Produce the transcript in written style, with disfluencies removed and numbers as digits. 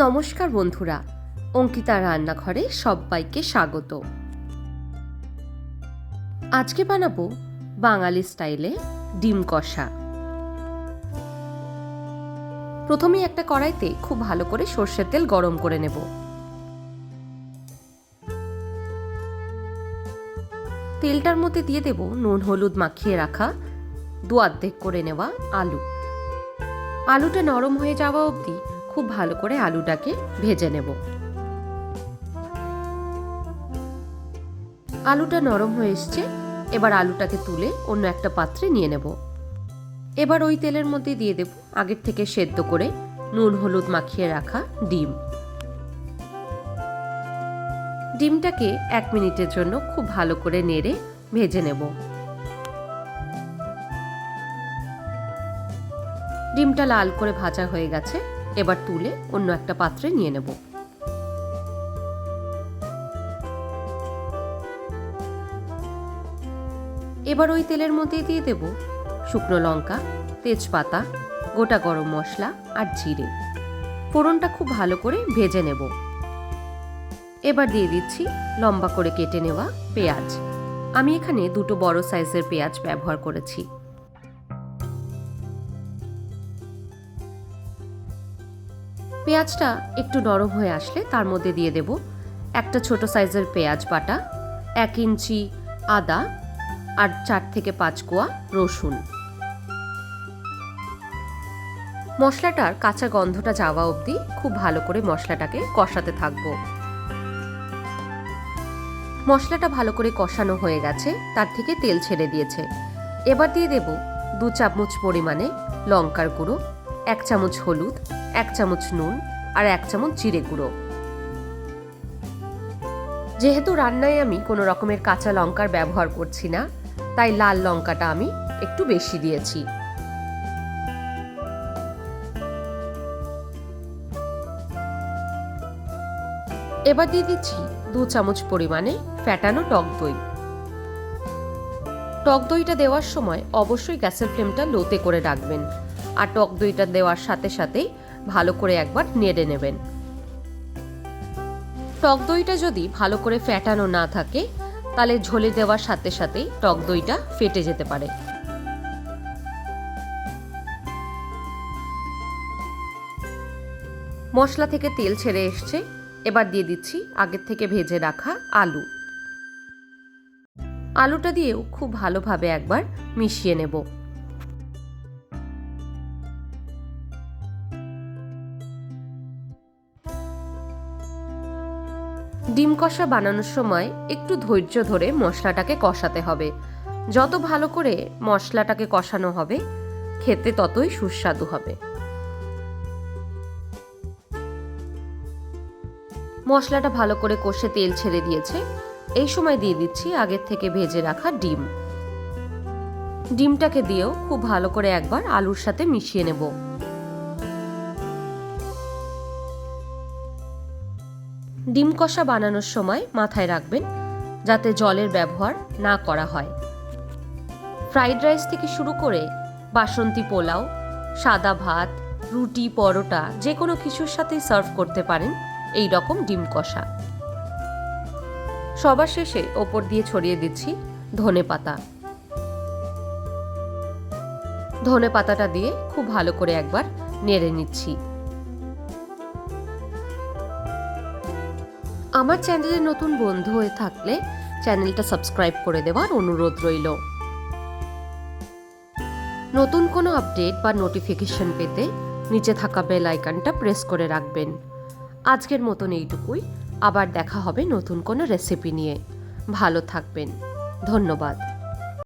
নমস্কার বন্ধুরা, অঙ্কিতা রান্নাঘরে সবাইকে স্বাগত। আজকে বানাবো বাঙালি স্টাইলে ডিম কষা। প্রথমেই একটা কড়াইতে খুব ভালো করে সর্ষের তেল গরম করে নেব। তেলটার মধ্যে দিয়ে দেব নুন হলুদ মাখিয়ে রাখা অর্ধেক করে নেওয়া আলু। আলুটা নরম হয়ে যাওয়া অবধি খুব ভালো করে আলুটাকে ভেজে নেব। আলুটা নরম হয়ে এসছে, এবার আলুটাকে তুলে অন্য একটা পাত্রে নিয়ে নেব। এবার ওই তেলের মধ্যে দিয়ে দেব আগের থেকে সেদ্ধ করে নুন হলুদ মাখিয়ে রাখা ডিম। ডিমটাকে 1 মিনিটের জন্য খুব ভালো করে নেড়ে ভেজে নেব। ডিমটা লাল করে ভাজা হয়ে গেছে, এবার তুলে অন্য একটা পাত্রে নিয়ে নেব। এবার ওই তেলের মধ্যে দিয়ে দেব শুকনো লঙ্কা, তেজপাতা, গোটা গরম মশলা আর জিরে। ফোড়নটা খুব ভালো করে ভেজে নেব। এবার দিয়ে দিচ্ছি লম্বা করে কেটে নেওয়া পেঁয়াজ। আমি এখানে 2 বড় সাইজের পেঁয়াজ ব্যবহার করেছি। পেঁয়াজটা একটু নরম হয়ে আসলে তার মধ্যে দিয়ে দেব একটা ছোট সাইজের পেঁয়াজ বাটা, 1 ইঞ্চি আদা আর 4 থেকে 5 কোয়া রসুন। মশলাটার কাঁচা গন্ধটা যাওয়া অবধি খুব ভালো করে মশলাটাকে কষাতে থাকবো। মশলাটা ভালো করে কষানো হয়ে গেছে, তার থেকে তেল ছেড়ে দিয়েছে। এবার দিয়ে দেব 2 চামচ পরিমাণে লঙ্কার গুঁড়ো, 1 চামচ হলুদ, 1 চামচ নুন আর 1 চামচ জিরে গুঁড়ো। যেহেতু রান্নায় আমি কোনো রকমের কাঁচা লঙ্কার ব্যবহার করছি না, তাই লাল লঙ্কাটা আমি একটু বেশি দিয়েছি। এবার দিয়ে দিচ্ছি 2 চামচ পরিমাণে ফ্যাটানো টক দই। টক দইটা দেওয়ার সময় অবশ্যই গ্যাসের ফ্লেমটা লোতে করে রাখবেন, আর টক দইটা দেওয়ার সাথে সাথেই ভালো করে একবার নেড়ে নেবেন। টক দইটা যদি ভালো করে ফ্যাটানো না থাকে, তাহলে ঝোলে দেওয়ার সাথে সাথেই টক দইটা ফেটে যেতে পারে। মশলা থেকে তেল ছেড়ে এসছে, এবার দিয়ে দিচ্ছি আগের থেকে ভেজে রাখা আলু। আলুটা দিয়েও খুব ভালোভাবে একবার মিশিয়ে নেব। ডিম কষা বানানোর সময় একটু ধৈর্য ধরে মশলাটাকে কষাতে হবে। যত ভালো করে মশলাটাকে কষানো হবে, খেতে ততই সুস্বাদু হবে। মশলাটা ভালো করে কষে তেল ছেড়ে দিয়েছে, এই সময় দিয়ে দিচ্ছি আগের থেকে ভেজে রাখা ডিম। ডিমটাকে দিয়েও খুব ভালো করে একবার আলুর সাথে মিশিয়ে নেব। ডিম কষা বানানোর সময় মাথায় রাখবেন যাতে জলের ব্যবহার না করা হয়। ফ্রাইড রাইস থেকে শুরু করে বাসন্তী পোলাও, সাদা ভাত, রুটি, পরোটা যে কোনো কিছুর সাথেই সার্ভ করতে পারেন এই রকম ডিম কষা। সবার শেষে ওপর দিয়ে ছড়িয়ে দিচ্ছি ধনেপাতা। ধনেপাতাটা দিয়ে খুব ভালো করে একবার নেড়ে নিচ্ছি। আমার চ্যানেলে নতুন বন্ধু হয়ে থাকলে চ্যানেলটা সাবস্ক্রাইব করে দেওয়ার অনুরোধ রইল। নতুন কোনো আপডেট বা নোটিফিকেশন পেতে নিচে থাকা বেল আইকনটা প্রেস করে রাখবেন। আজকের মতন এইটুকুই, আবার দেখা হবে নতুন কোনো রেসিপি নিয়ে। ভালো থাকবেন, ধন্যবাদ।